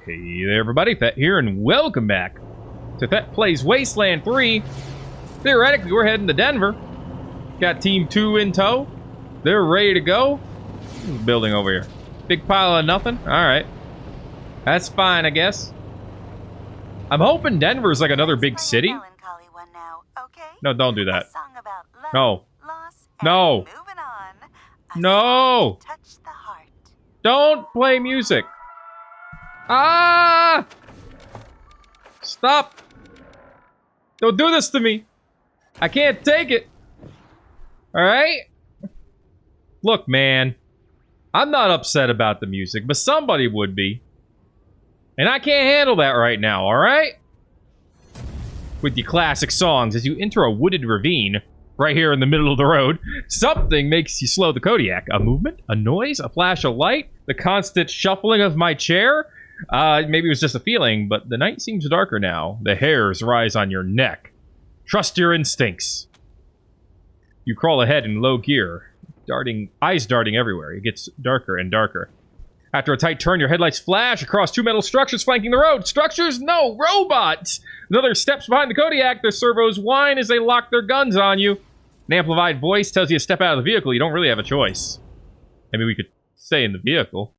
Hey there, everybody. Thet here, and welcome back to Thet Plays Wasteland 3. Theoretically, we're heading to Denver. Got Team 2 in tow. They're ready to go. What's this building over here? Big pile of nothing? Alright. That's fine, I guess. I'm hoping Denver's like another big city. No, don't do that. No. No. No. Don't play music. Ah! Stop! Don't do this to me. I can't take it. Alright? Look, man. I'm not upset about the music, but somebody would be. And I can't handle that right now, alright? With your classic songs, as you enter a wooded ravine, right here in the middle of the road, something makes you slow the Kodiak. A movement? A noise? A flash of light? The constant shuffling of my chair? Maybe it was just a feeling, but the night seems darker now. The hairs rise on your neck. Trust your instincts. You crawl ahead in low gear, eyes darting everywhere. It gets darker and darker. After a tight turn, your headlights flash across two metal structures flanking the road. Structures? No, robots! Another steps behind the Kodiak. Their servos whine as they lock their guns on you. An amplified voice tells you to step out of the vehicle. You don't really have a choice. I mean, we could stay in the vehicle.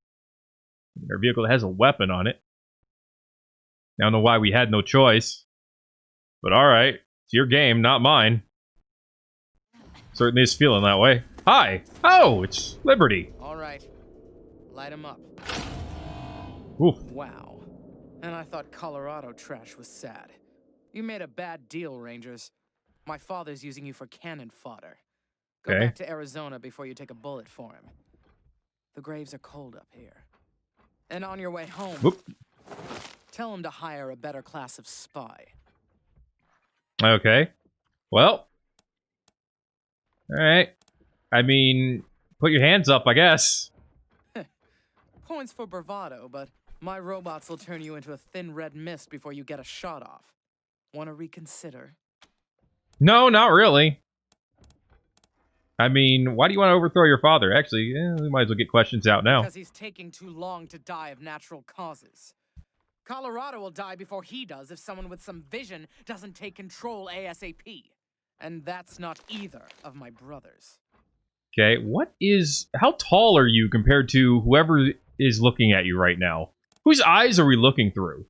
Our vehicle has a weapon on it. I don't know why we had no choice. But alright. It's your game, not mine. Certainly is feeling that way. Hi! Oh, it's Liberty. Alright. Light him up. Oof. Wow. And I thought Colorado trash was sad. You made a bad deal, Rangers. My father's using you for cannon fodder. Go back to Arizona before you take a bullet for him. The graves are cold up here. And on your way home, tell him to hire a better class of spy. Okay. Well. Alright. I mean, put your hands up, I guess. Points for bravado, but my robots will turn you into a thin red mist before you get a shot off. Want to reconsider? No, not really. I mean, why do you want to overthrow your father? Actually, we might as well get questions out now. Because he's taking too long to die of natural causes. Colorado will die before he does if someone with some vision doesn't take control ASAP. And that's not either of my brothers. Okay, how tall are you compared to whoever is looking at you right now? Whose eyes are we looking through?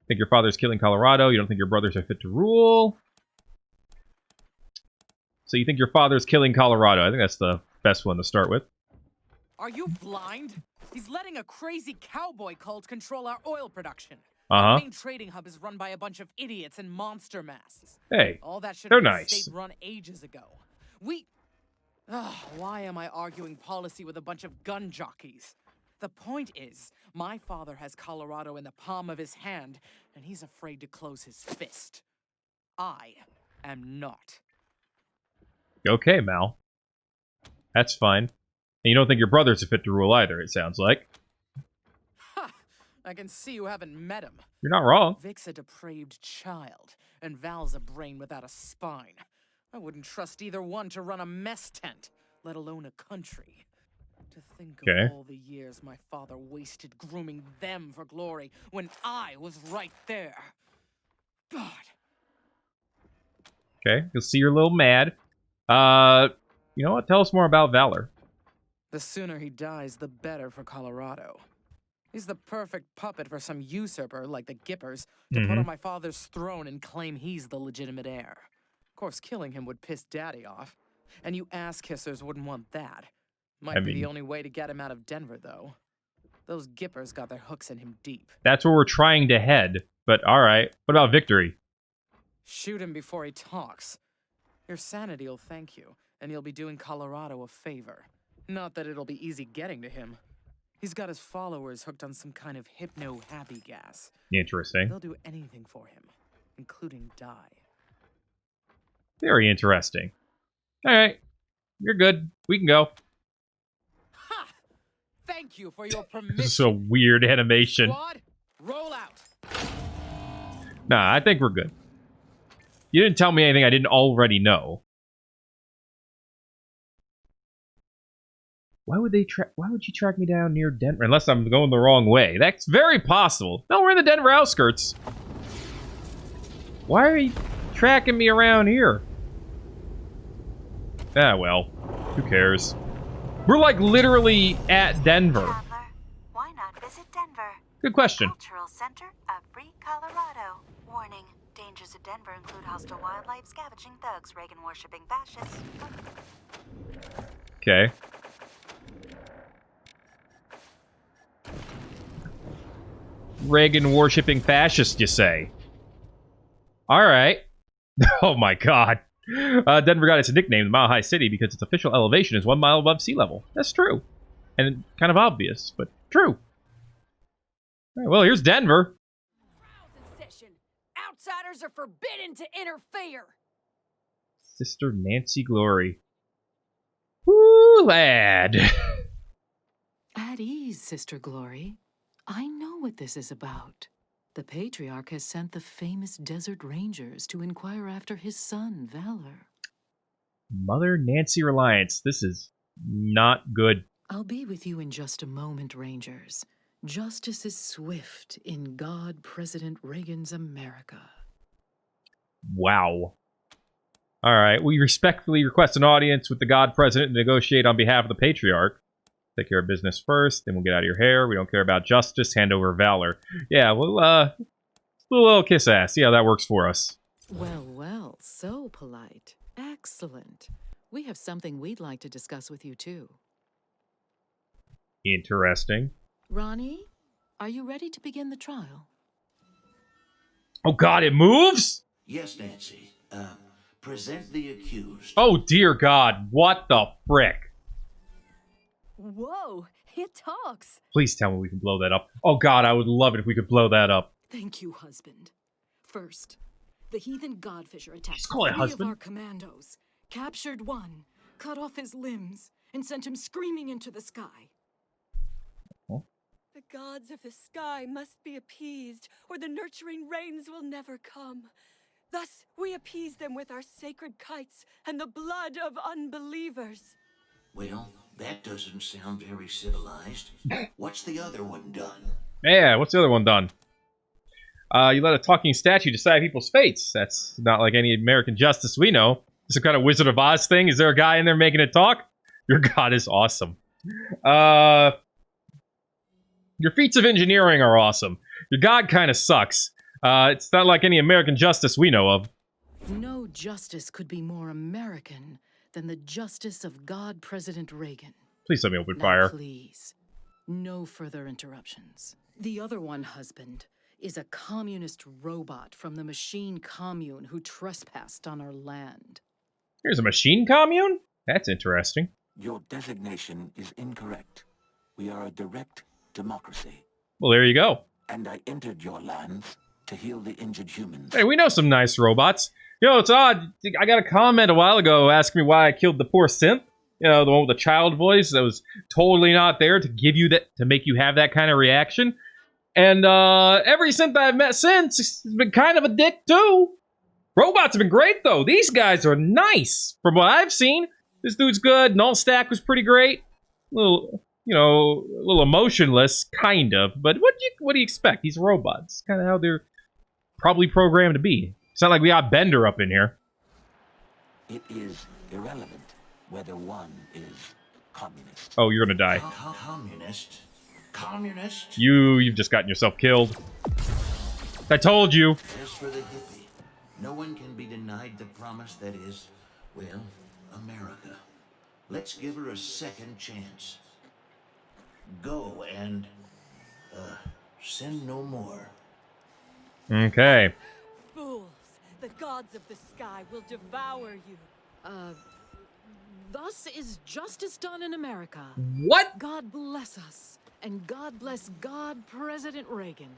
Think your father's killing Colorado? You don't think your brothers are fit to rule? So you think your father's killing Colorado? I think that's the best one to start with. Are you blind? He's letting a crazy cowboy cult control our oil production. Uh-huh. Our main trading hub is run by a bunch of idiots in monster masks. Hey, all that should they're have been nice. state-run ages ago. Why am I arguing policy with a bunch of gun jockeys? The point is, my father has Colorado in the palm of his hand, and he's afraid to close his fist. I am not. Okay, Mal. That's fine. And you don't think your brothers are fit to rule either, it sounds like. Ha! I can see you haven't met him. You're not wrong. Vic's a depraved child, and Val's a brain without a spine. I wouldn't trust either one to run a mess tent, let alone a country. To think of all the years my father wasted grooming them for glory when I was right there. God. Okay, you'll see you're a little mad. You know what? Tell us more about Valor. The sooner he dies, the better for Colorado. He's the perfect puppet for some usurper like the Gippers to put on my father's throne and claim he's the legitimate heir. Of course, killing him would piss Daddy off. And you ass-kissers wouldn't want that. Might be the only way to get him out of Denver, though. Those Gippers got their hooks in him deep. That's where we're trying to head. But alright, what about Victory? Shoot him before he talks. Your sanity will thank you, and you'll be doing Colorado a favor. Not that it'll be easy getting to him. He's got his followers hooked on some kind of hypno-happy gas. Interesting. They'll do anything for him, including die. Very interesting. Alright. You're good. We can go. Ha! Thank you for your permission. This is a weird animation. Squad, roll out. Nah, I think we're good. You didn't tell me anything I didn't already know. Why would you track me down near Denver? Unless I'm going the wrong way. That's very possible. No, we're in the Denver outskirts. Why are you tracking me around here? Ah, well. Who cares? We're like literally at Denver. Traveler, why not visit Denver? Good question. Cultural center of free Colorado. Warning, dangers of Denver include hostile wildlife, scavenging thugs, Reagan-worshipping fascists. Okay. Reagan-worshipping fascist, you say? Alright. Oh my god. Denver got its nickname, the Mile High City, because its official elevation is 1 mile above sea level. That's true. And kind of obvious, but true. Alright, well, here's Denver. Outsiders are forbidden to interfere. Sister Nancy Glory. Woo, lad. At ease, Sister Glory. I know what this is about. The Patriarch has sent the famous Desert Rangers to inquire after his son, Valor. Mother Nancy Reliance. This is not good. I'll be with you in just a moment, Rangers. Justice is swift in God President Reagan's America. Wow. Alright, we respectfully request an audience with the God President to negotiate on behalf of the Patriarch. Take care of business first, then we'll get out of your hair. We don't care about justice. Hand over Valor. Yeah, we'll, do a little kiss ass. See how that works for us. Well, well, so polite. Excellent. We have something we'd like to discuss with you, too. Interesting. Ronnie, are you ready to begin the trial? Oh god, it moves? Yes, Nancy. Present the accused. Oh dear god, what the frick? Whoa, it talks. Please tell me we can blow that up. Oh god, I would love it if we could blow that up. Thank you, husband. First, the heathen godfisher attacked Just call it 3 husband. of our commandos, captured 1, cut off his limbs, and sent him screaming into the sky. The gods of the sky must be appeased, or the nurturing rains will never come. Thus, we appease them with our sacred kites and the blood of unbelievers. Well, that doesn't sound very civilized. What's the other one done? Yeah, what's the other one done? You let a talking statue decide people's fates. That's not like any American justice we know. Some kind of Wizard of Oz thing? Is there a guy in there making it talk? Your god is awesome. Your feats of engineering are awesome. Your god kind of sucks. It's not like any American justice we know of. No justice could be more American than the justice of God President Reagan. Please let me open Now, fire. please, no further interruptions. The other one, husband, is a communist robot from the machine commune who trespassed on our land. Here's a machine commune? That's interesting. Your designation is incorrect. We are a direct democracy. Well, there you go. And I entered your lands to heal the injured humans. Hey, we know some nice robots. You know, it's odd. I got a comment a while ago asking me why I killed the poor synth. You know, the one with the child voice that was totally not there to give you that, to make you have that kind of reaction. And every synth I've met since has been kind of a dick too. Robots have been great though. These guys are nice from what I've seen. This dude's good. Null Stack was pretty great. A little, you know, a little emotionless, kind of. But what do you expect? These robots, kind of how they're probably programmed to be. It's not like we got Bender up in here. It is irrelevant whether one is communist. Oh, you're gonna die. Communist? Communist? You've just gotten yourself killed. I told you. As for the hippie, no one can be denied the promise that is, well, America. Let's give her a second chance. Go and, sin no more. Okay. Fools, the gods of the sky will devour you. Thus is justice done in America. What? God bless us, and God bless God President Reagan.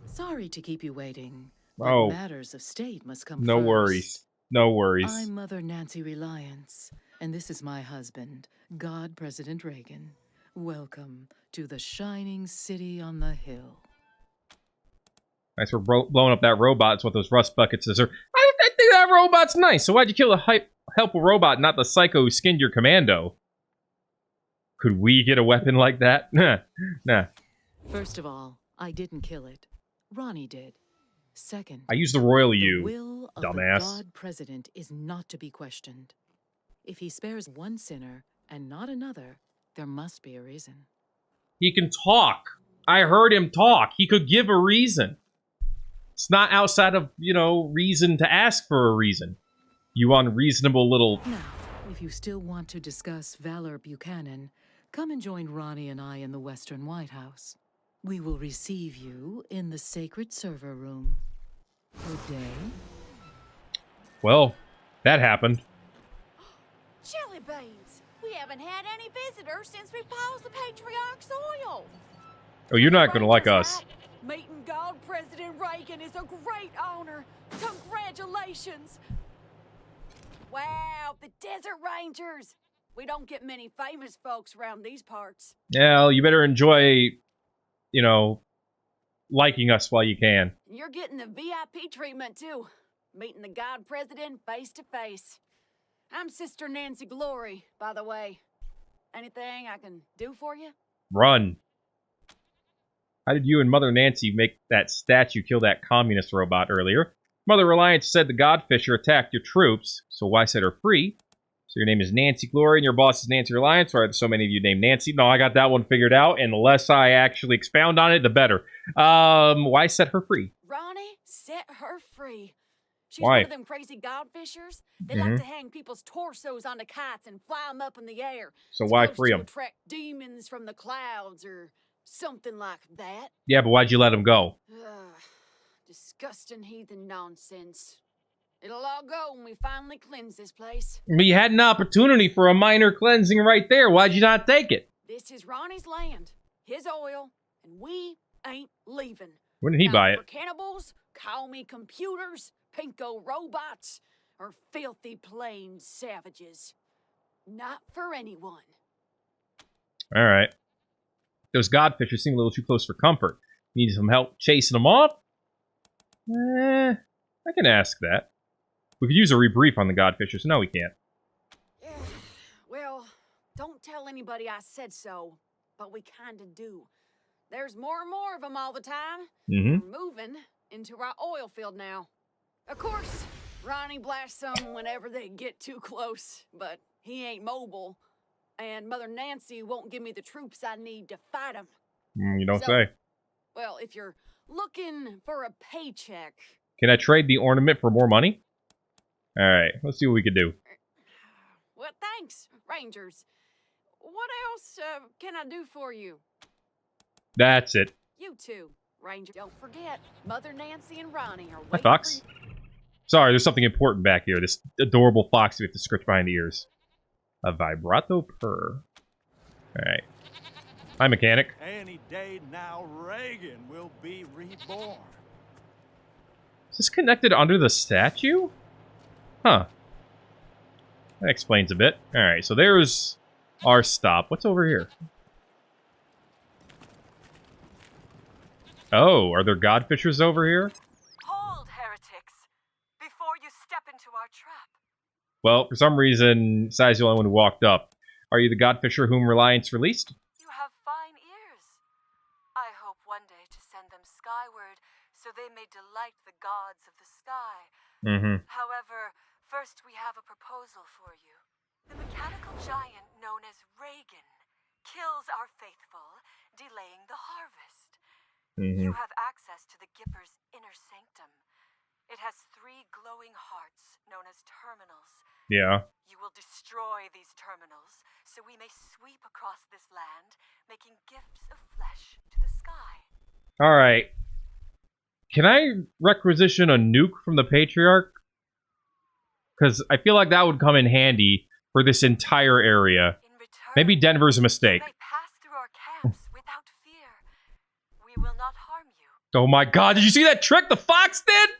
Sorry to keep you waiting. But Oh. matters of state must come No first. worries. No worries. I'm Mother Nancy Reliance, and this is my husband, God President Reagan. Welcome to the shining city on the hill. Thanks for blowing up that robot. It's what those rust buckets is. I think that robot's nice. So why'd you kill the helpful robot, not the psycho who skinned your commando? Could we get a weapon like that? Nah. First of all, I didn't kill it. Ronnie did. Second, I use the royal the you, will of dumbass. the God President is not to be questioned. If he spares one sinner and not another, there must be a reason. He can talk. I heard him talk. He could give a reason. It's not outside of, reason to ask for a reason. You unreasonable little... Now, if you still want to discuss Valor Buchanan, come and join Ronnie and I in the Western White House. We will receive you in the sacred server room. Good day. Well, that happened. Jelly beans! We haven't had any visitors since we paused the Patriarch's oil. Oh, you're not going to like us. Meeting God President Reagan is a great honor. Congratulations. Wow, the Desert Rangers! We don't get many famous folks around these parts. Yeah, well, you better enjoy, liking us while you can. You're getting the VIP treatment, too. Meeting the God President face to face. I'm Sister Nancy Glory, by the way. Anything I can do for you? Run. How did you and Mother Nancy make that statue kill that communist robot earlier? Mother Reliance said the Godfisher attacked your troops, so why set her free? So your name is Nancy Glory and your boss is Nancy Reliance? Why are there so many of you named Nancy? No, I got that one figured out, and the less I actually expound on it, the better. Why set her free? Ronnie, set her free. She's Why? one of them crazy Godfishers. They like to hang people's torsos onto kites and fly them up in the air. So why Supposed free to them? attract demons from the clouds or something like that. Yeah, but why'd you let him go? Ugh, disgusting heathen nonsense. It'll all go when we finally cleanse this place. But you had an opportunity for a minor cleansing right there. Why'd you not take it? This is Ronnie's land, his oil, and we ain't leaving. When did he Now, buy it? For cannibals, call me computers, pinko robots, or filthy plain savages. Not for anyone. All right. Those Godfishers seem a little too close for comfort. Need some help chasing them off? I can ask that. We could use a rebrief on the Godfishers. No, we can't. Well, don't tell anybody I said so, but we kinda do. There's more and more of them all the time. Mm-hmm. We're moving into our oil field now. Of course, Ronnie blasts some whenever they get too close, but he ain't mobile, and Mother Nancy won't give me the troops I need to fight him. You don't say. Well, if you're looking for a paycheck... Can I trade the ornament for more money? All right, let's see what we can do. Well, thanks, Rangers. What else can I do for you? That's it. You two, Ranger. Don't forget, Mother Nancy and Ronnie are Hi, waiting Fox. for you. Sorry, there's something important back here. This adorable fox we have to scratch behind the ears. A vibrato purr. All right. Hi, mechanic. Any day now, Reagan will be reborn. Is this connected under the statue? Huh. That explains a bit. Alright, so there's our stop. What's over here? Oh, are there Godfishers over here? Hold, heretics, before you step into our trap. Well, for some reason, Sai's the only one who walked up. Are you the Godfisher whom Reliance released? You have fine ears. I hope one day to send them skyward, so they may delight the gods of the sky. Mm-hmm. However, first we have a proposal for you. The mechanical giant known as Reagan kills our faithful, delaying the harvest. Mm-hmm. You have access to the Gippers' inner sanctum. It has 3 glowing hearts known as terminals. Yeah. You will destroy these terminals, so we may sweep across this land, making gifts of flesh to the sky. Alright. Can I requisition a nuke from the Patriarch? Because I feel like that would come in handy for this entire area. In return, Maybe Denver's a mistake. you may pass through our camps without fear. We will not harm you. Oh my god, did you see that trick the fox did?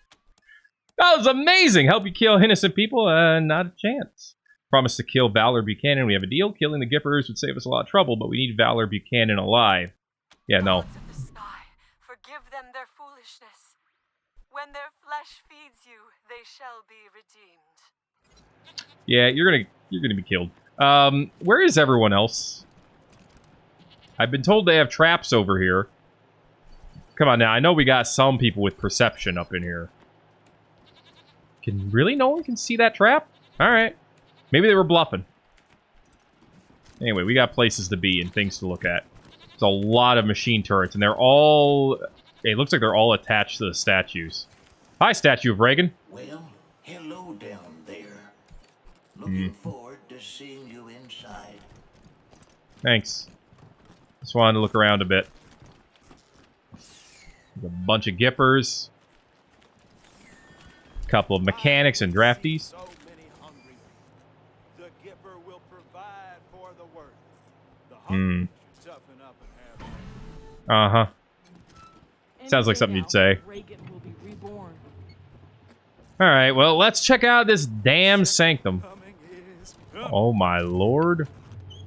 That was amazing! Help you kill innocent people? Not a chance. Promise to kill Valor Buchanan. We have a deal. Killing the Gippers would save us a lot of trouble, but we need Valor Buchanan alive. Yeah, no. Gods of the sky, forgive them their foolishness. When their flesh feeds you, they shall be redeemed. Yeah, you're gonna be killed. Where is everyone else? I've been told they have traps over here. Come on now, I know we got some people with perception up in here. Really? No one can see that trap? Alright. Maybe they were bluffing. Anyway, we got places to be and things to look at. There's a lot of machine turrets, and they're all... It looks like they're all attached to the statues. Hi, statue of Reagan. Well, hello down there. Looking forward to seeing you inside. Thanks. Just wanted to look around a bit. There's a bunch of Gippers. A couple of mechanics and drafties. So many hungry. The Gipper will provide for the worthy. The hungry should toughen up and have Uh-huh. Sounds like something you'd say. Reagan will be reborn. Alright, well, let's check out this damn sanctum. coming is coming. Oh my lord.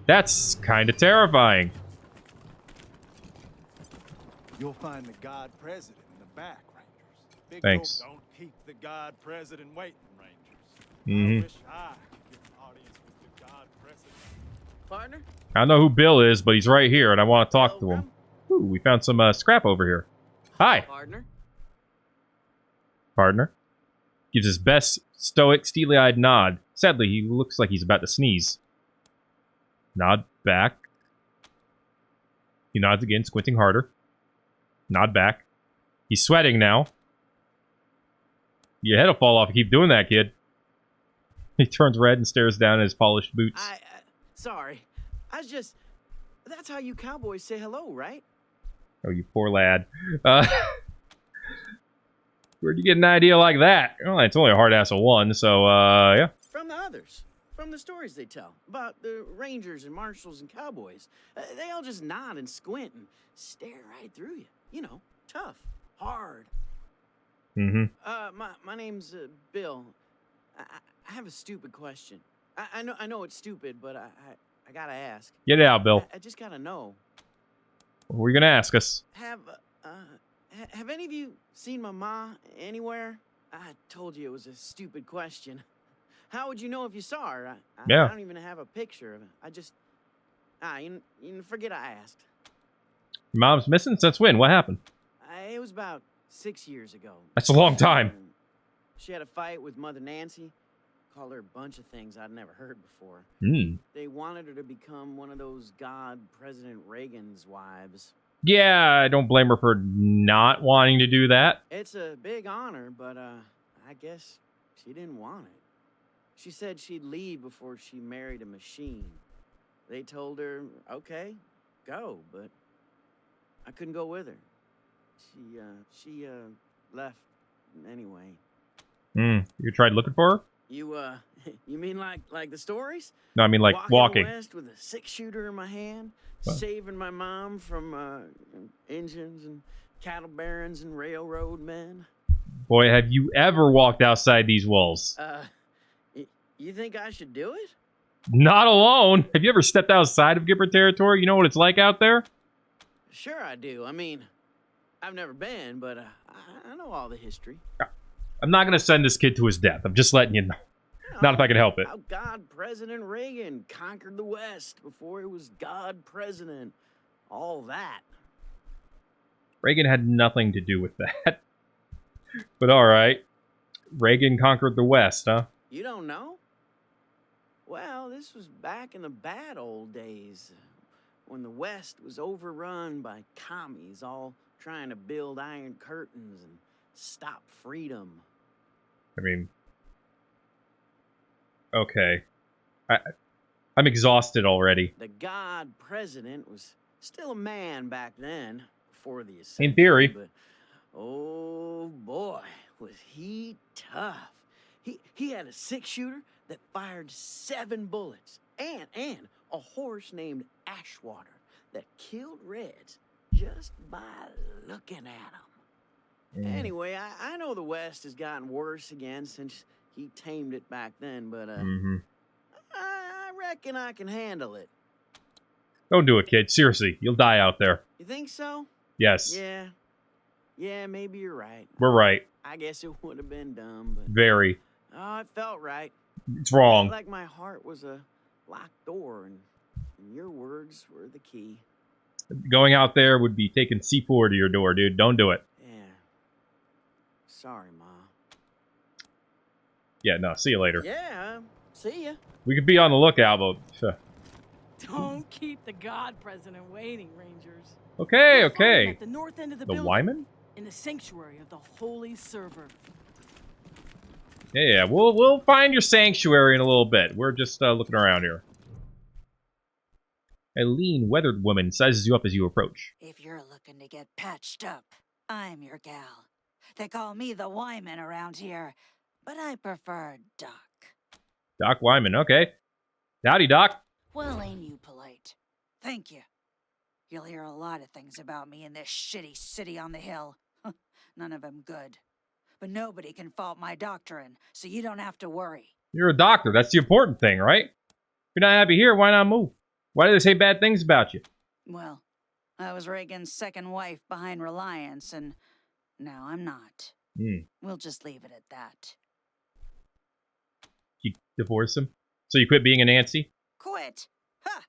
That's kind of terrifying. You'll find the God President in the back, Rangers. Big Thanks. Don't keep the God President waiting, Rangers. Mhm. I wish I could get an audience with the God President. Partner? I don't know who Bill is, but he's right here, and I want to talk to him. Ooh, we found some scrap over here. Hi, Partner? partner. Gives his best stoic, steely-eyed nod. Sadly, he looks like he's about to sneeze. Nod back. He nods again, squinting harder. Nod back. He's sweating now. Your head'll fall off if you keep doing that, kid. He turns red and stares down at his polished boots. Sorry. I was just... That's how you cowboys say hello, right? Oh, you poor lad. Where'd you get an idea like that? Well, it's only a hard ass of one, so, yeah. From the others. From the stories they tell. About the rangers and marshals and cowboys. They all just nod and squint and stare right through you. You know, tough. Hard. Mm-hmm. My name's Bill. I have a stupid question. I know it's stupid, but I gotta ask. Get it out, Bill. I just gotta know. What were you gonna ask us? Have any of you seen my ma anywhere? I told you it was a stupid question. How would you know if you saw her? Yeah. I don't even have a picture of her. I just... you forget I asked. Your mom's missing? Since when? What happened? It was about 6 years ago. That's a long time. She had a fight with Mother Nancy. Called her a bunch of things I'd never heard before. Hmm. They wanted her to become one of those God President Reagan's wives. Yeah, I don't blame her for not wanting to do that. It's a big honor, but I guess she didn't want it. She said she'd leave before she married a machine. They told her, okay, go, but I couldn't go with her. She left anyway. You tried looking for her? You mean like the stories? No, I mean like walking. West with a 6-shooter in my hand, saving my mom from engines and cattle barons and railroad men. Boy, have you ever walked outside these walls? You think I should do it? Not alone. Have you ever stepped outside of Gipper territory? You know what it's like out there? Sure I do. I mean, I've never been, but I know all the history. I'm not going to send this kid to his death. I'm just letting you know. Not if I can help it. How God President Reagan conquered the West before he was God President. All that. Reagan had nothing to do with that. But alright. Reagan conquered the West, huh? You don't know? Well, this was back in the bad old days. When the West was overrun by commies all trying to build iron curtains and stop freedom. I mean... Okay. I'm exhausted already. The God President was still a man back then, before the ascension. In theory. But, oh boy, was he tough. He had a 6-shooter that fired 7 bullets. And a horse named Ashwater that killed Reds just by looking at them. Anyway, I know the West has gotten worse again since he tamed it back then, but I reckon I can handle it. Don't do it, kid. Seriously, you'll die out there. You think so? Yes. Yeah, maybe you're right. We're right. I guess it would have been dumb, but... Very. Oh, it felt right. It's wrong. Like my heart was a locked door, and your words were the key. Going out there would be taking C4 to your door, dude. Don't do it. Yeah. Sorry, Ma. Yeah, no, see you later. Yeah, see ya. We could be on the lookout, but... Don't keep the God President waiting, Rangers. Okay, You'll find him okay. at the north end of the The building, Wyman? in the sanctuary of the Holy Server. Yeah, we'll find your sanctuary in a little bit. We're just looking around here. A lean, weathered woman sizes you up as you approach. If you're looking to get patched up, I'm your gal. They call me the Wyman around here, but I prefer Doc. Doc Wyman, okay. Howdy, Doc. Well, ain't you polite? Thank you. You'll hear a lot of things about me in this shitty city on the hill. None of them good. But nobody can fault my doctrine, so you don't have to worry. You're a doctor. That's the important thing, right? If you're not happy here, why not move? Why do they say bad things about you? Well, I was Reagan's second wife behind Reliance, and now I'm not. We'll just leave it at that. You divorce him? So you quit being a Nancy? Quit? Ha!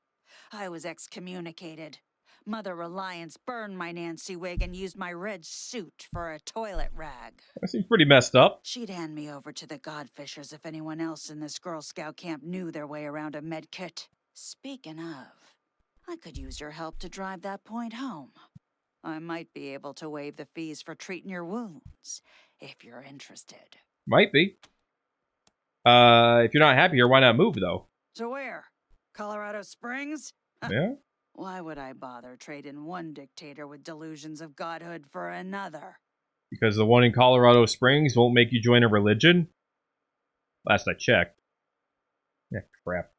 I was excommunicated. Mother Reliance burned my Nancy wig and used my red suit for a toilet rag. That seems pretty messed up. She'd hand me over to the Godfishers if anyone else in this Girl Scout camp knew their way around a med kit. Speaking of, I could use your help to drive that point home. I might be able to waive the fees for treating your wounds, if you're interested. Might be. If you're not happy here, why not move, though? To where? Colorado Springs? Yeah? Why would I bother trading one dictator with delusions of godhood for another? Because the one in Colorado Springs won't make you join a religion? Last I checked. Yeah, crap.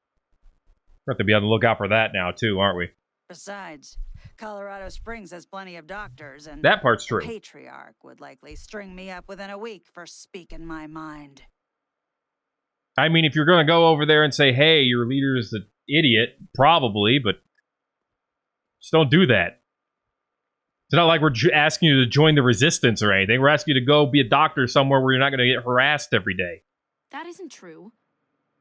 We're going to have to be on the lookout for that now, too, aren't we? Besides, Colorado Springs has plenty of doctors, and that part's true. The Patriarch would likely string me up within a week for speaking my mind. I mean, if you're going to go over there and say, hey, your leader is an idiot, probably, but just don't do that. It's not like we're asking you to join the resistance or anything. We're asking you to go be a doctor somewhere where you're not going to get harassed every day. That isn't true.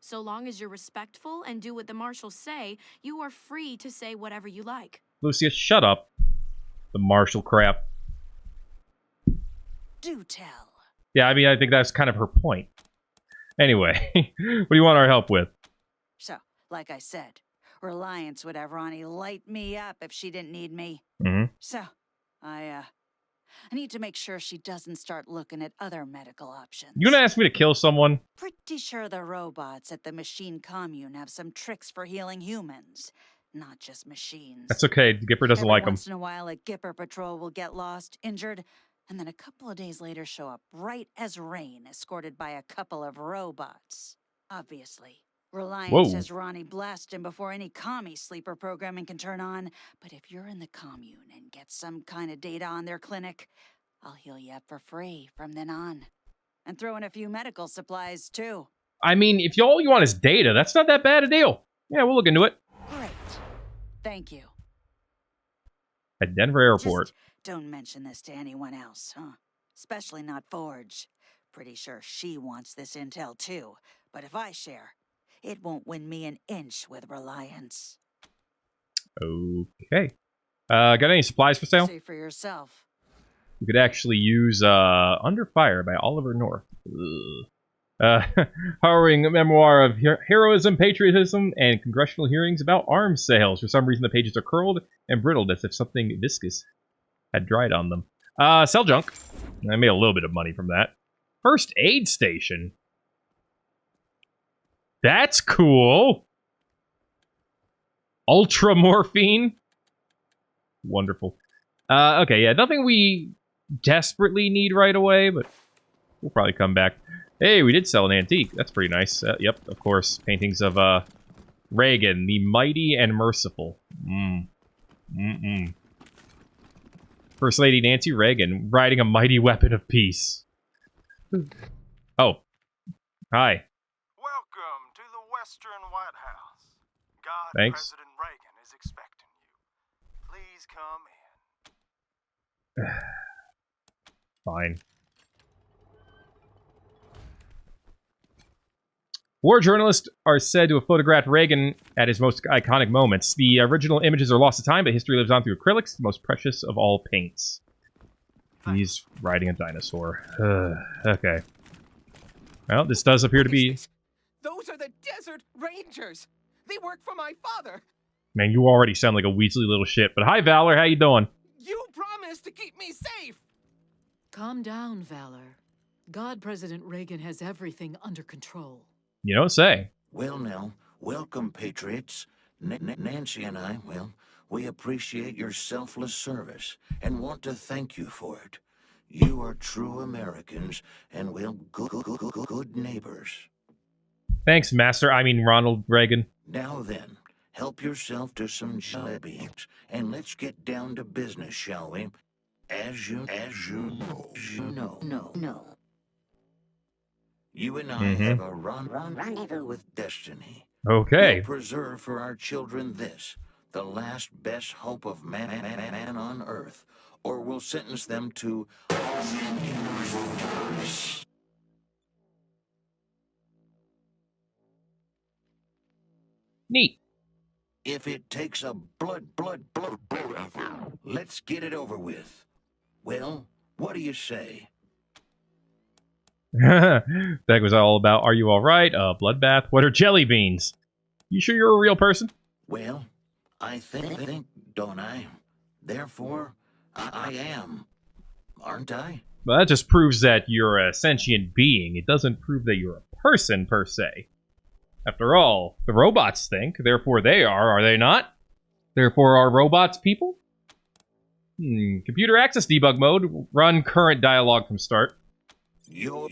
So long as you're respectful and do what the marshals say, you are free to say whatever you like. Lucius, shut up. The marshal crap. Do tell. Yeah, I mean, I think that's kind of her point. Anyway, what do you want our help with? So, like I said, Reliance would have Ronnie light me up if she didn't need me. So, I need to make sure she doesn't start looking at other medical options. You gonna ask me to kill someone? Pretty sure the robots at the machine commune have some tricks for healing humans, not just machines. That's okay. Gipper doesn't like them. Once in a while, a Gipper patrol will get lost, injured, and then a couple of days later show up bright as rain, escorted by a couple of robots. Obviously, Reliance has Ronnie blast him before any commie sleeper programming can turn on. But if you're in the commune and get some kind of data on their clinic, I'll heal you up for free from then on. And throw in a few medical supplies, too. I mean, if all you want is data, that's not that bad a deal. Yeah, we'll look into it. Great. Thank you. At Denver Airport. Just don't mention this to anyone else, huh? Especially not Forge. Pretty sure she wants this intel, too. But if I share, it won't win me an inch with Reliance. Okay. Got any supplies for sale? See for yourself. You could actually use Under Fire by Oliver North. Harrowing memoir of heroism, patriotism, and congressional hearings about arms sales. For some reason, the pages are curled and brittled as if something viscous had dried on them. Sell junk. I made a little bit of money from that. First aid station. That's cool. Ultra morphine. Wonderful. Okay, yeah, nothing we desperately need right away, but we'll probably come back. Hey, we did sell an antique. That's pretty nice. Yep, of course. Paintings of Reagan, the mighty and merciful. First Lady Nancy Reagan, riding a mighty weapon of peace. Oh. Hi. Welcome to the Western White House. God, Thanks. President Reagan is expecting you. Please come in. Fine. War journalists are said to have photographed Reagan at his most iconic moments. The original images are lost to time, but history lives on through acrylics, the most precious of all paints. He's riding a dinosaur. Okay. Well, this does appear to be... Those are the Desert Rangers! They work for my father! Man, you already sound like a Weasley little shit. But hi, Valor, how you doing? You promised to keep me safe! Calm down, Valor. God President Reagan has everything under control. You don't say. Well, now, welcome, patriots. Nancy and I, well, we appreciate your selfless service and want to thank you for it. You are true Americans and, well, good neighbors. Thanks, Master. I mean, Ronald Reagan. Now then, help yourself to some jelly beans, and let's get down to business, shall we? As you know. You and I have a rendezvous with destiny. Okay. We'll preserve for our children this, the last best hope of man on earth, or we'll sentence them to... Neat. If it takes a blood, let's get it over with. Well, what do you say? That was all about, are you alright? Bloodbath. What are jelly beans? You sure you're a real person? Well, I think, don't I? Therefore, I am. Aren't I? Well, that just proves that you're a sentient being. It doesn't prove that you're a person, per se. After all, the robots think, therefore they are they not? Therefore are robots people? Computer access debug mode. Run current dialogue from start. You're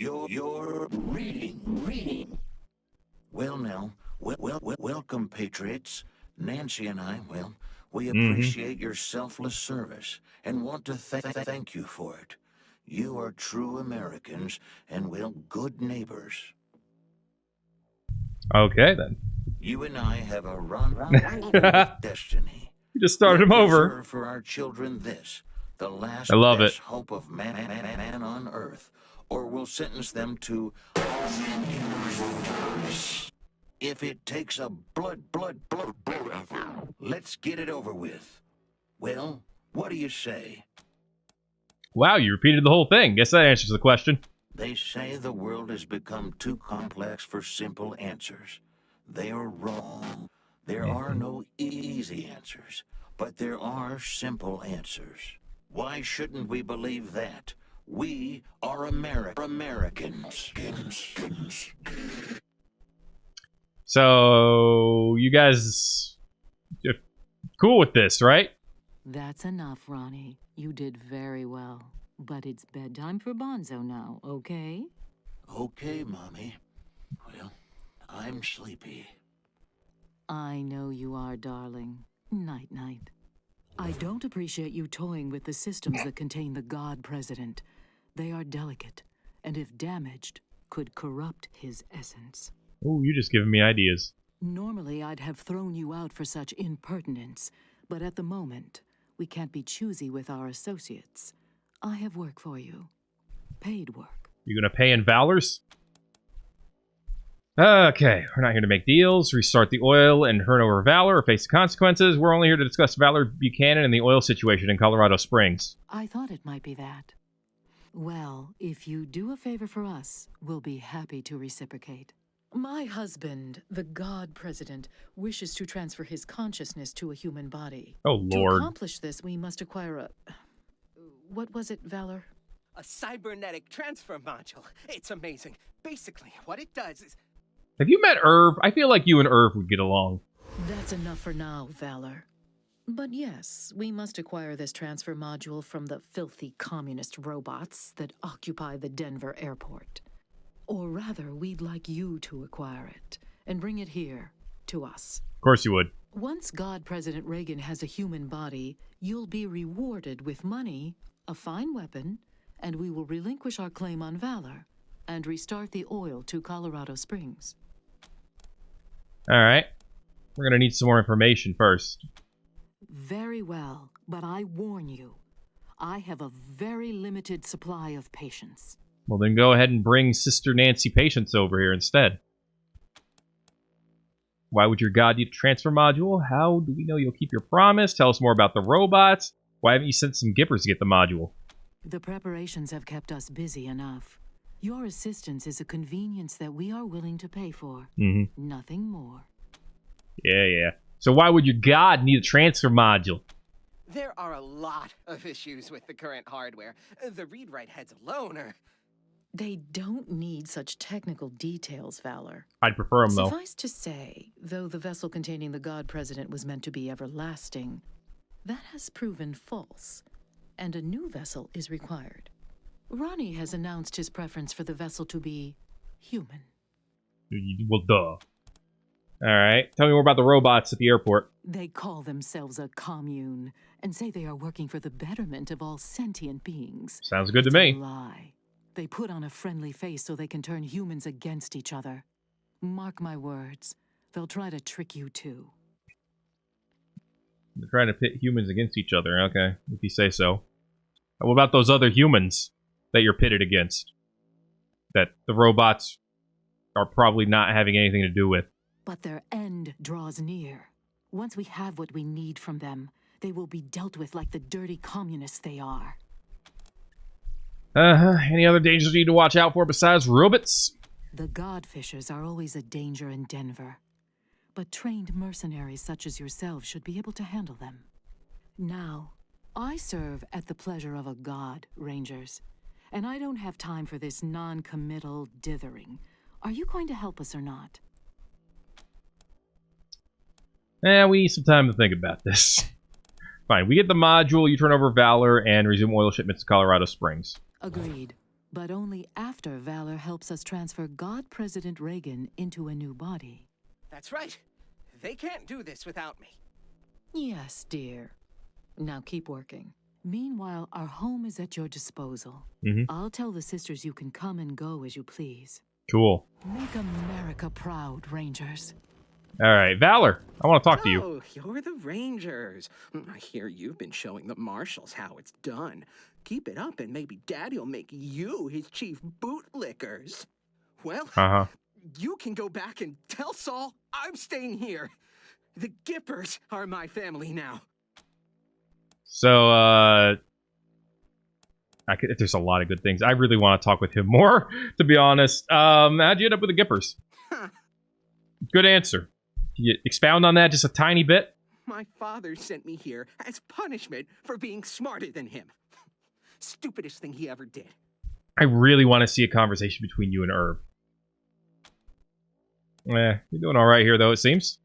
reading. Well now, welcome, patriots. Nancy and I, well, we appreciate your selfless service and want to thank you for it. You are true Americans and, well, good neighbors. Okay, then. You and I have a rendezvous with destiny. You just started him over. For our children this, the last I love best it. hope of man on earth, or we'll sentence them to... If it takes a blood, let's get it over with. Well, what do you say? Wow, you repeated the whole thing. Guess that answers the question. They say the world has become too complex for simple answers. They are wrong. There are no easy answers, but there are simple answers. Why shouldn't we believe that? We are Americans. So, you guys are cool with this, right? That's enough, Ronnie. You did very well. But it's bedtime for Bonzo now, okay? Okay, Mommy. Well, I'm sleepy. I know you are, darling. Night-night. I don't appreciate you toying with the systems that contain the God President. They are delicate, and if damaged, could corrupt his essence. Oh, you're just giving me ideas. Normally, I'd have thrown you out for such impertinence, but at the moment, we can't be choosy with our associates. I have work for you. Paid work. You gonna pay in Valors? Okay, we're not here to make deals, restart the oil, and turn over Valor, or face the consequences. We're only here to discuss Valor Buchanan and the oil situation in Colorado Springs. I thought it might be that. Well, if you do a favor for us, we'll be happy to reciprocate. My husband, the God President, wishes to transfer his consciousness to a human body. Oh, Lord. To accomplish this, we must acquire a... What was it, Valor? A cybernetic transfer module. It's amazing. Basically, what it does is... Have you met Irv? I feel like you and Irv would get along. That's enough for now, Valor. But yes, we must acquire this transfer module from the filthy communist robots that occupy the Denver airport. Or rather, we'd like you to acquire it and bring it here, to us. Of course you would. Once God President Reagan has a human body, you'll be rewarded with money, a fine weapon, and we will relinquish our claim on Valor and restart the oil to Colorado Springs. Alright. We're gonna need some more information first. Very well, but I warn you, I have a very limited supply of patience. Well, then go ahead and bring Sister Nancy Patience over here instead. Why would your god need a transfer module? How do we know you'll keep your promise? Tell us more about the robots. Why haven't you sent some Gippers to get the module? The preparations have kept us busy enough. Your assistance is a convenience that we are willing to pay for. Nothing more. Yeah. So why would your god need a transfer module? There are a lot of issues with the current hardware. The read-write heads alone are... They don't need such technical details, Valor. I'd prefer them, though. Suffice to say, though the vessel containing the God President was meant to be everlasting, that has proven false, and a new vessel is required. Ronnie has announced his preference for the vessel to be human. Well, duh. Alright, tell me more about the robots at the airport. They call themselves a commune, and say they are working for the betterment of all sentient beings. Sounds good to It's me. a lie. They put on a friendly face so they can turn humans against each other. Mark my words, they'll try to trick you too. They're trying to pit humans against each other, okay, if you say so. What about those other humans that you're pitted against? That the robots are probably not having anything to do with. But their end draws near. Once we have what we need from them, they will be dealt with like the dirty communists they are. Any other dangers we need to watch out for besides robots? The Godfishers are always a danger in Denver. But trained mercenaries such as yourselves should be able to handle them. Now, I serve at the pleasure of a god, Rangers. And I don't have time for this non-committal dithering. Are you going to help us or not? We need some time to think about this. Fine, we get the module, you turn over Valor, and resume oil shipments to Colorado Springs. Agreed. But only after Valor helps us transfer God President Reagan into a new body. That's right. They can't do this without me. Yes, dear. Now keep working. Meanwhile, our home is at your disposal. I'll tell the sisters you can come and go as you please. Cool. Make America proud, Rangers. Alright, Valor, I want to talk to you. Oh, you're the Rangers. I hear you've been showing the Marshals how it's done. Keep it up and maybe Daddy'll make you his chief bootlickers. Well, you can go back and tell Saul I'm staying here. The Gippers are my family now. So, there's a lot of good things. I really want to talk with him more, to be honest. How'd you end up with the Gippers? Good answer. Can you expound on that just a tiny bit? My father sent me here as punishment for being smarter than him. Stupidest thing he ever did. I really want to see a conversation between you and Herb. You're doing alright here, though, it seems.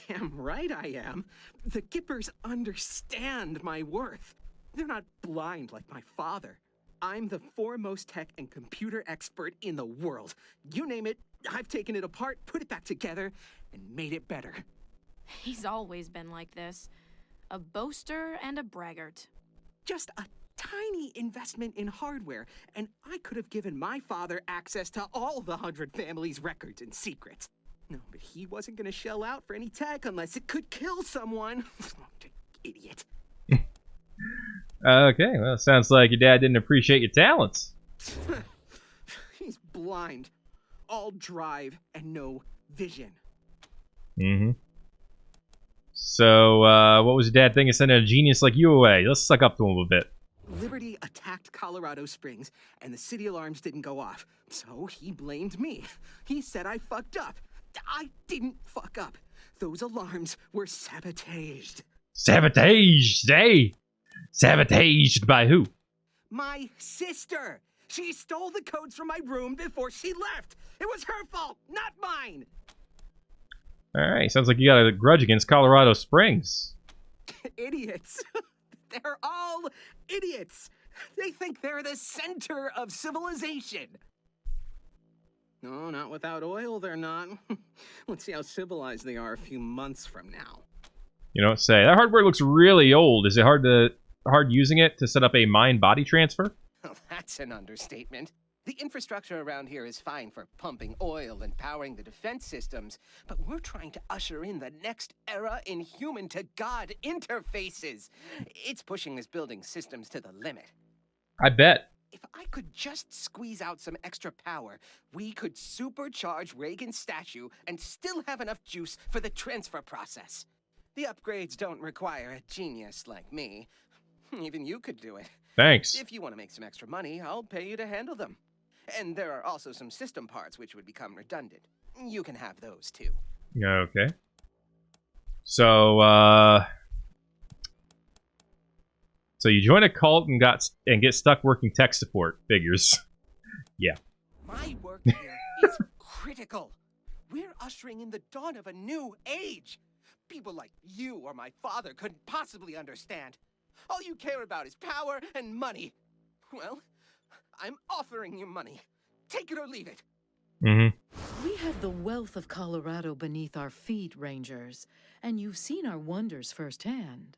Damn right I am. The Gippers understand my worth. They're not blind like my father. I'm the foremost tech and computer expert in the world. You name it, I've taken it apart, put it back together, and made it better. He's always been like this. A boaster and a braggart. Just a tiny investment in hardware, and I could have given my father access to all the 100 families' records and secrets. No, but he wasn't going to shell out for any tech unless it could kill someone. Idiot. Okay, well, it sounds like your dad didn't appreciate your talents. He's blind. All drive and no vision. So, what was your dad thinking of sending a genius like you away? Let's suck up to him a bit. Liberty attacked Colorado Springs, and the city alarms didn't go off. So he blamed me. He said I fucked up. I didn't fuck up. Those alarms were sabotaged. Sabotaged, eh? Sabotaged by who? My sister. She stole the codes from my room before she left. It was her fault, not mine. Alright, sounds like you got a grudge against Colorado Springs. Idiots. They're all idiots. They think they're the center of civilization. No, not without oil, they're not. Let's see how civilized they are a few months from now. You don't say. That hardware looks really old. Is it hard using it to set up a mind-body transfer? Oh, that's an understatement. The infrastructure around here is fine for pumping oil and powering the defense systems, but we're trying to usher in the next era in human-to-God interfaces. It's pushing this building's systems to the limit. I bet. If I could just squeeze out some extra power, we could supercharge Reagan's statue and still have enough juice for the transfer process. The upgrades don't require a genius like me. Even you could do it. Thanks. If you want to make some extra money, I'll pay you to handle them. And there are also some system parts which would become redundant. You can have those too. Okay. So, so you join a cult and get stuck working tech support. Figures. Yeah. My work here is critical. We're ushering in the dawn of a new age. People like you or my father couldn't possibly understand. All you care about is power and money. Well, I'm offering you money. Take it or leave it. Mm-hmm. We have the wealth of Colorado beneath our feet, Rangers, and you've seen our wonders firsthand.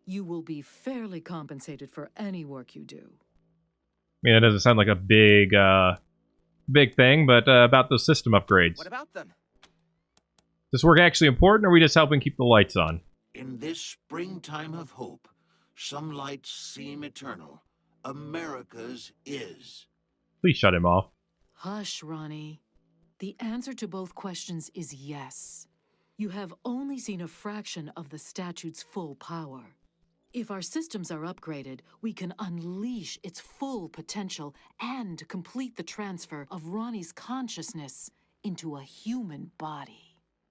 You will be fairly compensated for any work you do. I mean, that doesn't sound like a big, big thing, but about those system upgrades. What about them? Is this work actually important, or are we just helping keep the lights on? In this springtime of hope, some lights seem eternal. America's is. Please shut him off. Hush, Ronnie. The answer to both questions is yes. You have only seen a fraction of the statute's full power. If our systems are upgraded, we can unleash its full potential and complete the transfer of Ronnie's consciousness into a human body.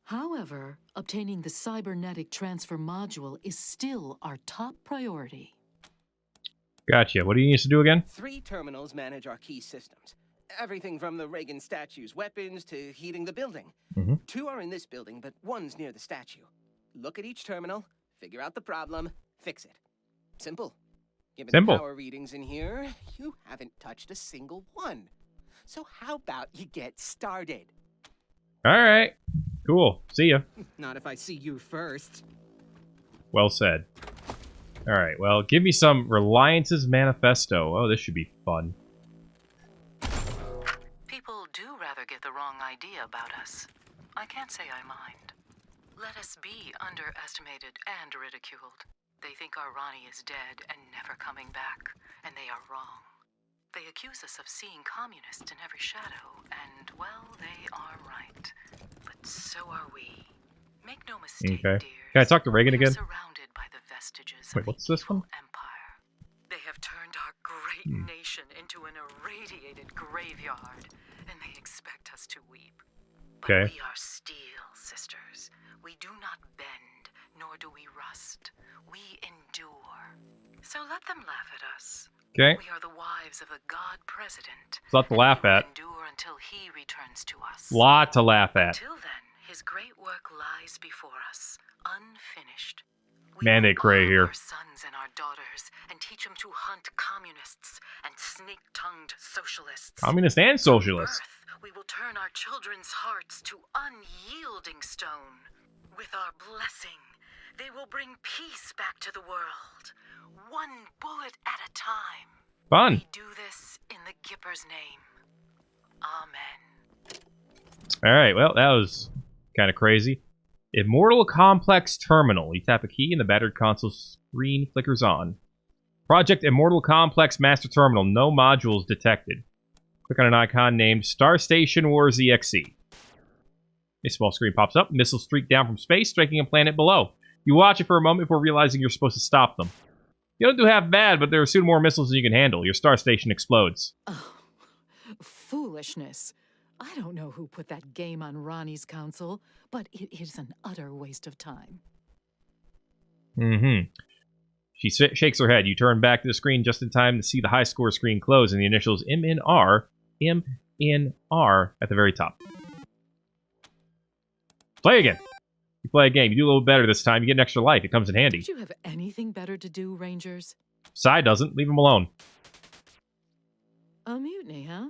However, obtaining the cybernetic transfer module is still our top priority. Gotcha. What do you need to do again? 3 terminals manage our key systems. Everything from the Reagan statue's weapons to heating the building. 2 are in this building, but 1's near the statue. Look at each terminal, figure out the problem, fix it. Simple. Given the power readings in here, you haven't touched a single one. So how about you get started? Alright. Cool. See ya. Not if I see you first. Well said. Alright, well, give me some Reliance's Manifesto. Oh, this should be fun. People do rather get the wrong idea about us. I can't say I mind. Let us be underestimated and ridiculed. They think our Ronnie is dead and never coming back, and they are wrong. They accuse us of seeing communists in every shadow, and, well, they are right. But so are we. Make no mistake, Okay. dears. Can I talk to Reagan again? Surrounded by the vestiges Wait, of what's this one? empire. They have turned our great nation into an irradiated graveyard, and they expect us to weep. But Okay. we are steel, sisters. We do not bend, nor do we rust. We endure. So let them laugh at us. Okay. We are the wives of a god president. It's a lot to laugh at. Endure until he returns to us. Lot to laugh at. Until then, his great work lies before us, unfinished. Mandate Cray here. Our sons and our daughters, and teach them to hunt communists and snake-tongued socialists. Communist and socialist. From birth, we will turn our children's hearts to unyielding stone. With our blessing, they will bring peace back to the world, one bullet at a time. Fun. We do this in the Gippers' name. Amen. Alright, well, that was kind of crazy. Immortal Complex Terminal. You tap a key and the battered console screen flickers on. Project Immortal Complex Master Terminal. No modules detected. Click on an icon named Star Station Wars EXE. A small screen pops up. Missiles streak down from space, striking a planet below. You watch it for a moment before realizing you're supposed to stop them. You don't do half bad, but there are soon more missiles than you can handle. Your star station explodes. Oh, foolishness. I don't know who put that game on Ronnie's console, but it is an utter waste of time. Mm-hmm. She shakes her head. You turn back to the screen just in time to see the high score screen close and the initials MNR at the very top. Play again. You play a game. You do a little better this time. You get an extra life. It comes in handy. Don't you have anything better to do, Rangers? Psy doesn't. Leave him alone. A mutiny, huh?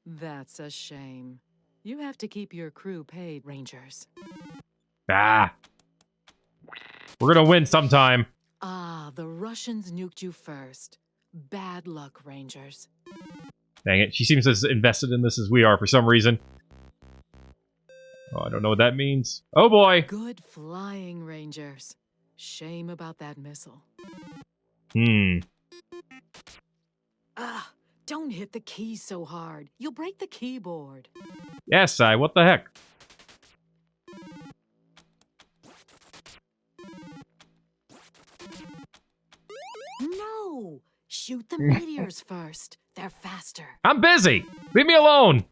That's a shame. You have to keep your crew paid, Rangers. Ah. We're gonna win sometime. Ah, the Russians nuked you first. Bad luck, Rangers. Dang it. She seems as invested in this as we are for some reason. Oh, I don't know what that means. Oh boy. Good flying, Rangers. Shame about that missile. Hmm. Ah, Don't hit the keys so hard. You'll break the keyboard. Yes, what the heck? No! Shoot the meteors first. They're faster. I'm busy! Leave me alone!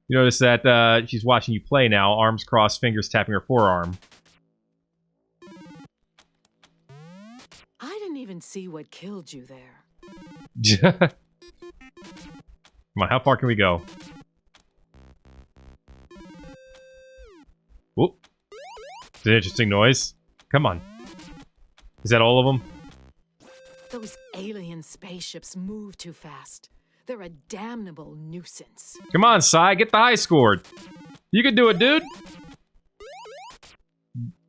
You notice that she's watching you play now, arms crossed, fingers tapping her forearm. I didn't even see what killed you there. Come on, how far can we go? Whoop. It's an interesting noise. Come on. Is that all of them? Those alien spaceships move too fast. They're a damnable nuisance. Come on, Sai, get the high scored. You can do it, dude.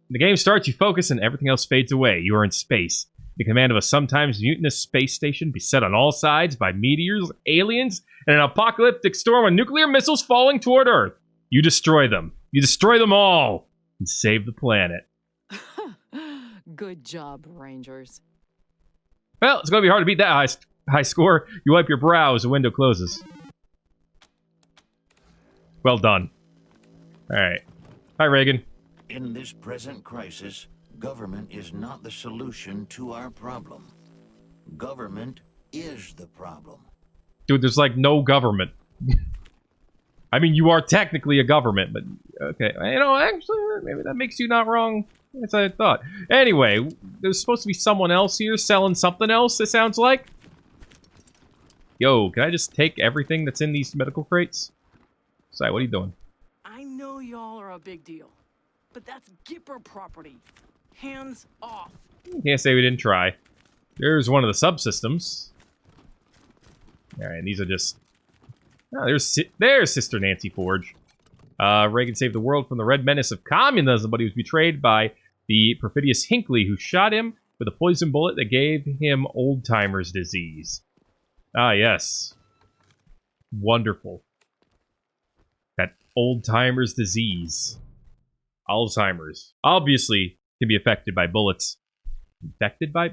The game starts, you focus, and everything else fades away. You are in space. In command of a sometimes mutinous space station beset on all sides by meteors, aliens, and an apocalyptic storm of nuclear missiles falling toward Earth. You destroy them. You destroy them all. And save the planet. Good job, Rangers. Well, it's going to be hard to beat that high score. You wipe your brow as the window closes. Well done. Alright. Hi, Reagan. In this present crisis, government is not the solution to our problem. Government is the problem. Dude, there's like no government. I mean, you are technically a government, but okay. You know, actually, maybe that makes you not wrong as I thought. Anyway, there's supposed to be someone else here selling something else, it sounds like. Yo, can I just take everything that's in these medical crates? Sai, what are you doing? I know y'all are a big deal, but that's Gipper property. Hands off. Can't say we didn't try. There's one of the subsystems. Alright, these are just... Oh, there's Sister Nancy Forge. Reagan saved the world from the red menace of communism, but he was betrayed by the perfidious Hinckley, who shot him with a poison bullet that gave him old-timer's disease. Ah, yes. Wonderful. That old-timer's disease. Alzheimer's. Obviously, can be affected by bullets. Infected by?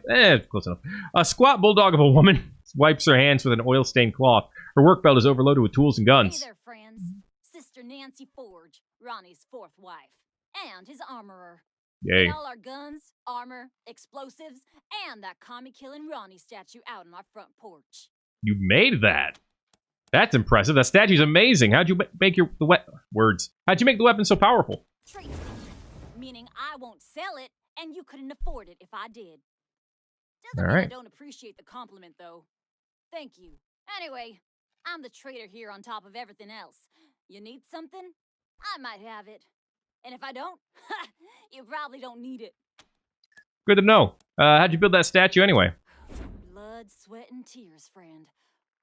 Close enough. A squat bulldog of a woman wipes her hands with an oil-stained cloth. Her work belt is overloaded with tools and guns. Hey there, friends. Sister Nancy Forge, Ronnie's fourth wife, and his armorer. Yay. And all our guns, armor, explosives, and that commie-killing Ronnie statue out on our front porch. You made that. That's impressive. That statue's amazing. How'd you make How'd you make the weapon so powerful? Trade secret, meaning I won't sell it, and you couldn't afford it if I did. Doesn't mean I don't appreciate the compliment, though. Thank you. Anyway, I'm the trader here on top of everything else. You need something? I might have it. And if I don't, you probably don't need it. Good to know. How'd you build that statue anyway? Blood, sweat, and tears, friend.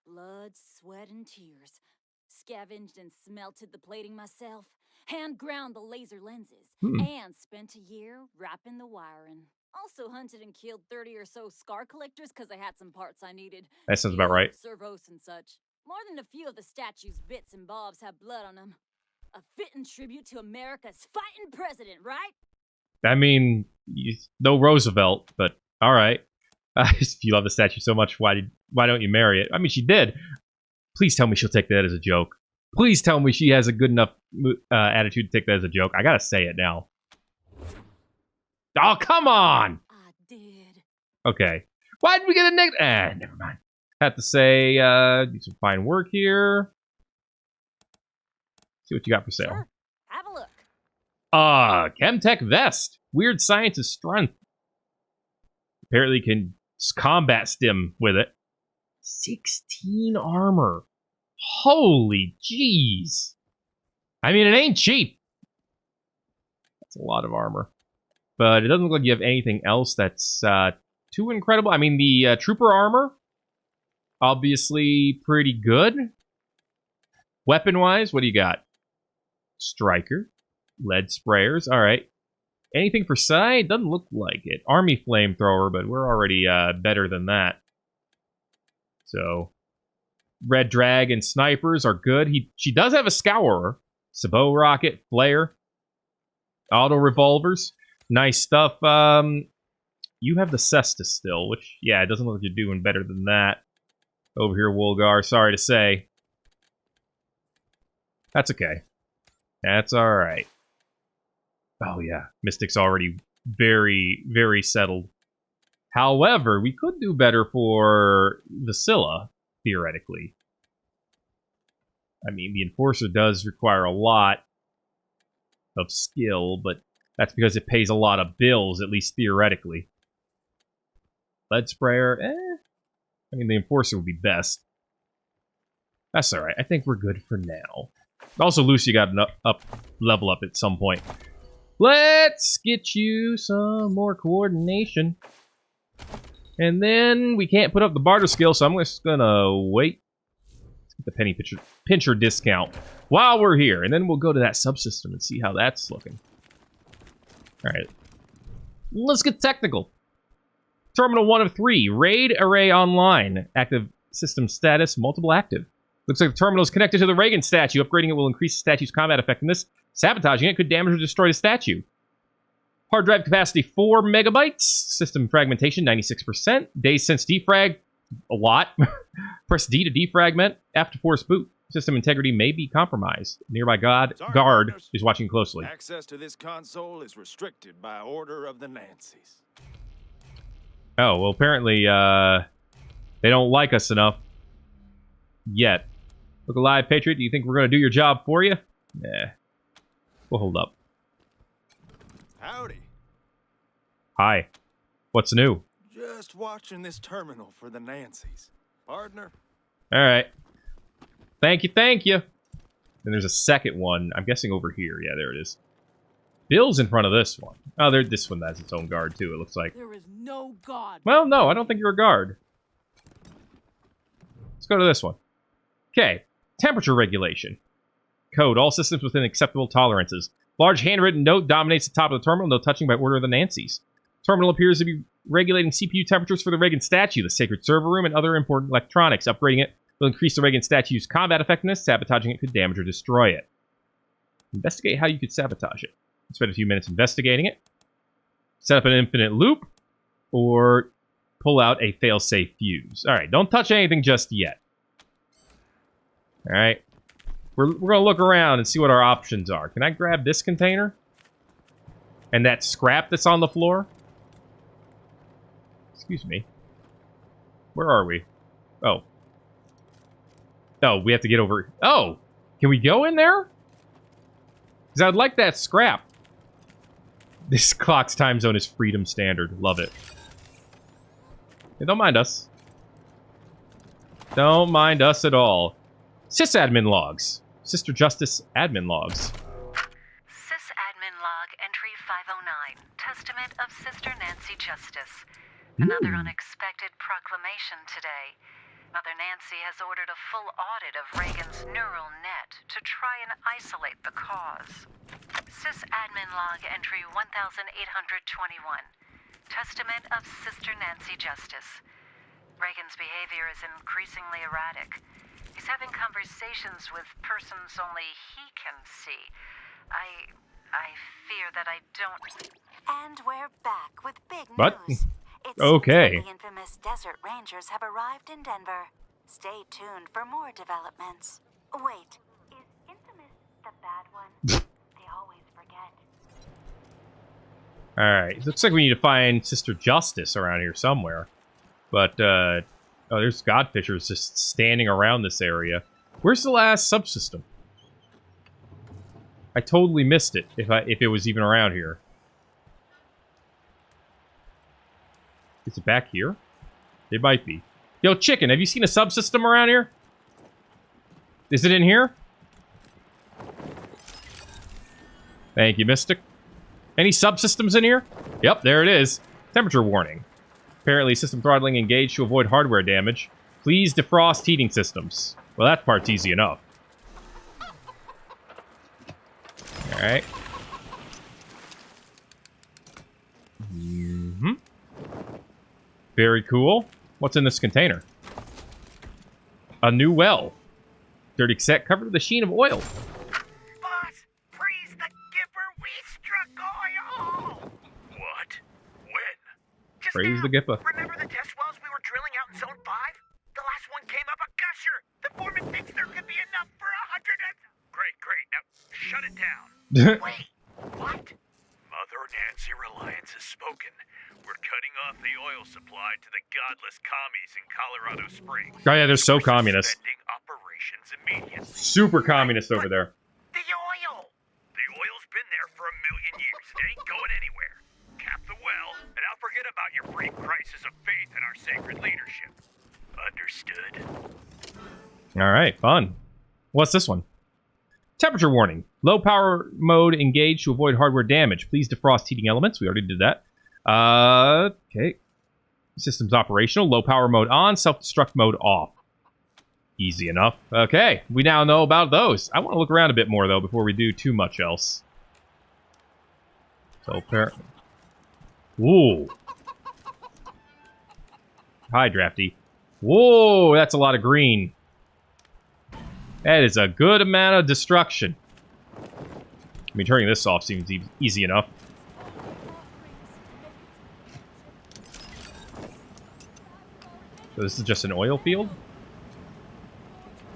Blood, sweat, and tears. Scavenged and smelted the plating myself. Hand ground the laser lenses. And spent a year wrapping the wiring. Also hunted and killed 30 or so scar collectors because I had some parts I needed. That sounds about right. Servos and such. More than a few of the statue's bits and bobs have blood on them. A fitting tribute to America's fighting president, right? I mean, no Roosevelt, but all right. If you love the statue so much, why don't you marry it? I mean, she did. Please tell me she'll take that as a joke. Please tell me she has a good enough attitude to take that as a joke. I gotta say it now. Oh, come on! I did. Okay. Why did we get a negative? Never mind. Have to say, do some fine work here. See what you got for sale. Sure. Have a look. Chemtech vest. Weird science's strength. Apparently can combat stim with it. 16 armor. Holy jeez. I mean, it ain't cheap. That's a lot of armor. But it doesn't look like you have anything else that's too incredible. I mean, the trooper armor, obviously pretty good. Weapon-wise, what do you got? Striker. Lead sprayers. All right. Anything for side? Doesn't look like it. Army flamethrower, but we're already better than that. So, red dragon snipers are good. She does have a scourer. Sabot rocket, flare, auto revolvers. Nice stuff. You have the Cestus still, which, yeah, it doesn't look like you're doing better than that. over here, Woolgar. Sorry to say. That's okay. That's alright. Oh, yeah. Mystic's already very, very settled. However, we could do better for Vasilla, theoretically. I mean, the Enforcer does require a lot of skill, but that's because it pays a lot of bills, at least theoretically. Lead Sprayer, I mean, the Enforcer would be best. That's alright. I think we're good for now. Also, Lucy got an level up at some point. Let's get you some more coordination. And then we can't put up the barter skill, so I'm just gonna wait. Let's get the penny pincher discount while we're here. And then we'll go to that subsystem and see how that's looking. Alright. Let's get technical. Terminal 1 of 3. Raid Array Online. Active system status. Multiple active. Looks like the terminal is connected to the Reagan statue. Upgrading it will increase the statue's combat effectiveness. Sabotaging it could damage or destroy the statue. Hard drive capacity 4 megabytes. System fragmentation 96%. Days since defrag, a lot. Press D to defragment. F to force boot. System integrity may be compromised. Nearby guard partners. is watching closely. Access to this console is restricted by order of the Nancys. Oh, well, apparently, they don't like us enough. Yet. Look alive, Patriot. Do you think we're going to do your job for you? Nah. We'll hold up. Howdy. Hi. What's new? Just watching this terminal for the Nancys. Partner? Alright. Thank you, thank you. And there's a second one. I'm guessing over here. Yeah, there it is. Bill's in front of this one. Oh, this one has its own guard, too, it looks like. There is no god. Well, no, I don't think you're a guard. Let's go to this one. Okay. Temperature regulation. Code. All systems within acceptable tolerances. Large handwritten note dominates the top of the terminal. No touching by order of the Nancys. Terminal appears to be regulating CPU temperatures for the Reagan statue, the sacred server room, and other important electronics. Upgrading it will increase the Reagan statue's combat effectiveness. Sabotaging it could damage or destroy it. Investigate how you could sabotage it. Spend a few minutes investigating it. Set up an infinite loop. Or pull out a fail-safe fuse. Alright, don't touch anything just yet. Alright. We're going to look around and see what our options are. Can I grab this container? And that scrap that's on the floor? Excuse me. Where are we? Oh. Oh, we have to get over... Oh! Can we go in there? Because I'd like that scrap. This clock's time zone is freedom standard. Love it. Yeah, don't mind us. Don't mind us at all. Sysadmin logs. Sister Justice admin logs. Sysadmin log entry 509. Testament of Sister Nancy Justice. Another unexpected proclamation today. Mother Nancy has ordered a full audit of Reagan's neural net to try and isolate the cause. Sysadmin log entry 1821. Testament of Sister Nancy Justice. Reagan's behavior is increasingly erratic. He's having conversations with persons only he can see. I fear that I don't... And we're back with big What? news. It Okay. seems that the infamous Desert Rangers have arrived in Denver. Stay tuned for more developments. Wait, is infamous the bad one? They always forget. Alright, looks like we need to find Sister Justice around here somewhere. But, oh, there's Godfishers just standing around this area. Where's the last subsystem? I totally missed it, if it was even around here. Is it back here? It might be. Yo, Chicken, have you seen a subsystem around here? Is it in here? Thank you, Mystic. Any subsystems in here? Yep, there it is. Temperature warning. Apparently, system throttling engaged to avoid hardware damage. Please defrost heating systems. Well, that part's easy enough. Alright. Very cool. What's in this container? A new well. Dirty cassette covered with a sheen of oil. Boss, praise the Gipper, we struck oil! What? When? Just Praise now. the Gipper. Remember the test wells we were drilling out in Zone 5? The last one came shut it down. Wait, what? Mother Nancy Reliance has spoken. We're cutting off the oil supply to the godless commies in Colorado Springs. Oh yeah, they're so communist. Suspending operations immediately. Super communist over there. The oil! The oil's been there for 1,000,000 years. It ain't going anywhere. Cap the well, and I'll forget about your brief crisis of faith in our sacred leadership. Understood. Alright, fun. What's this one? Temperature warning. Low power mode engaged to avoid hardware damage. Please defrost heating elements. We already did that. Okay. Systems operational. Low power mode on. Self-destruct mode off. Easy enough. Okay. We now know about those. I want to look around a bit more, though, before we do too much else. So, ooh. Hi, Drafty. Whoa, that's a lot of green. That is a good amount of destruction. I mean, turning this off seems easy enough. So this is just an oil field?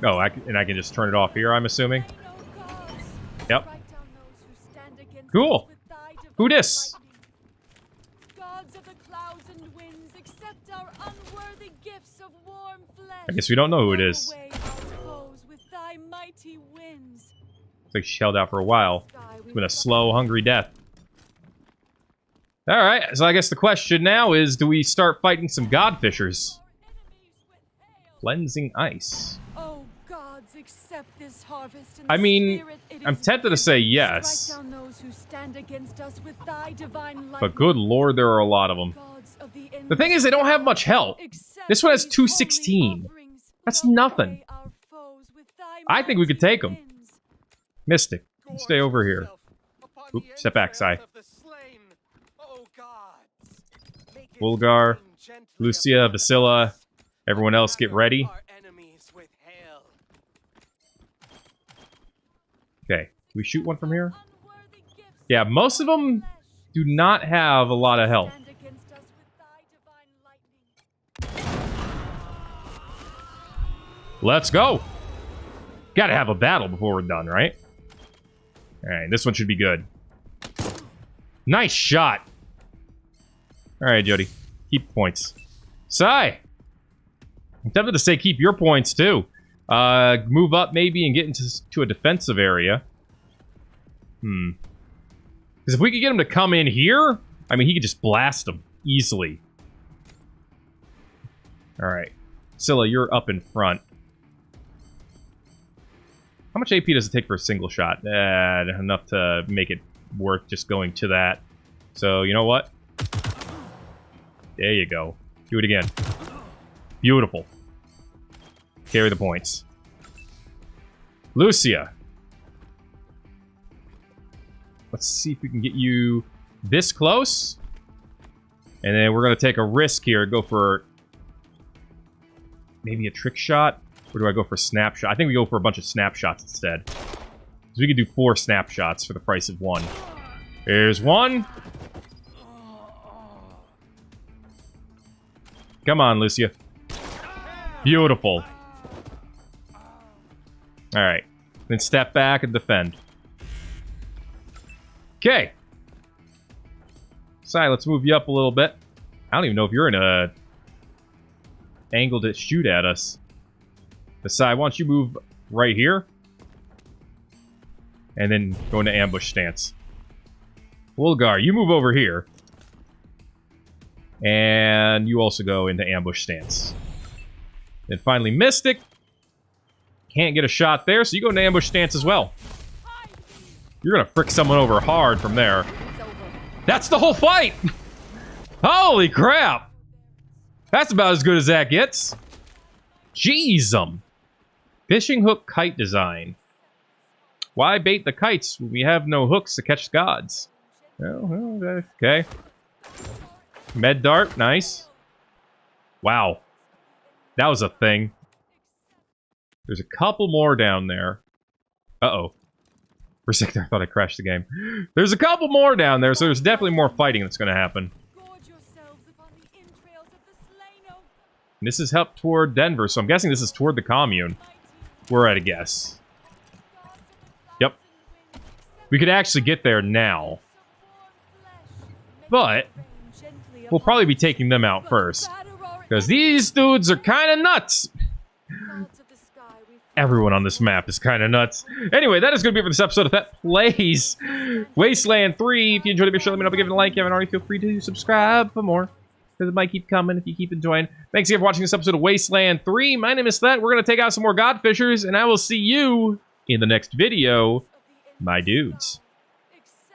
Oh, and I can just turn it off here, I'm assuming? Yep. Cool. Who dis? Gods of the clouds and winds, accept our unworthy gifts of warm flesh. I guess we don't know who it is. Looks like she held out for a while. It's been a slow, hungry death. Alright, so I guess the question now is, do we start fighting some godfishers? Cleansing ice. Oh, gods, accept this harvest. I mean, I'm tempted to say yes. But good lord, there are a lot of them. The thing is, they don't have much health. This one has 216. That's nothing. I think we could take them. Mystic, stay over here. Oop, step back, Sai. Bulgar, Lucia, Vasilla, everyone else get ready. Okay, can we shoot one from here? Yeah, most of them do not have a lot of health. Let's go! Gotta have a battle before we're done, right? Alright, this one should be good. Nice shot! Alright, Jody. Keep points. Sai! I'm tempted to say keep your points, too. Move up, maybe, and get into a defensive area. Because if we could get him to come in here, I mean, he could just blast them easily. Alright. Scylla, you're up in front. How much AP does it take for a single shot? Enough to make it worth just going to that. So, you know what? There you go. Do it again. Beautiful. Carry the points. Lucia. Let's see if we can get you this close. And then we're going to take a risk here. Go for maybe a trick shot. Or do I go for snapshot? I think we go for a bunch of snapshots instead. So we could do 4 snapshots for the price of 1. There's one. Come on, Lucia. Beautiful. Alright. Then step back and defend. Okay. Sai, let's move you up a little bit. I don't even know if you're in a angle to shoot at us. Sai, why don't you move right here? And then go into ambush stance. Wolgar, you move over here. And you also go into ambush stance. Then finally, Mystic. Can't get a shot there, so you go into ambush stance as well. You're gonna frick someone over hard from there. That's the whole fight! Holy crap! That's about as good as that gets. Jeez-um. Fishing hook kite design. Why bait the kites when we have no hooks to catch gods? Well, okay. Med dart, nice. Wow. That was a thing. There's a couple more down there. Uh-oh. For a second, I thought I crashed the game. There's a couple more down there, so there's definitely more fighting that's going to happen. And this is up toward Denver, so I'm guessing this is toward the commune. We're at a guess. Yep. we could actually get there now. But we'll probably be taking them out first. Because these dudes are kind of nuts. Everyone on this map is kind of nuts. Anyway, that is going to be it for this episode of Thet Plays Wasteland 3. If you enjoyed the video, sure let me know by giving a like. If you haven't already, feel free to subscribe for more. Because it might keep coming if you keep enjoying. Thanks again for watching this episode of Wasteland 3. My name is Thet. We're going to take out some more Godfishers. And I will see you in the next video, my dudes.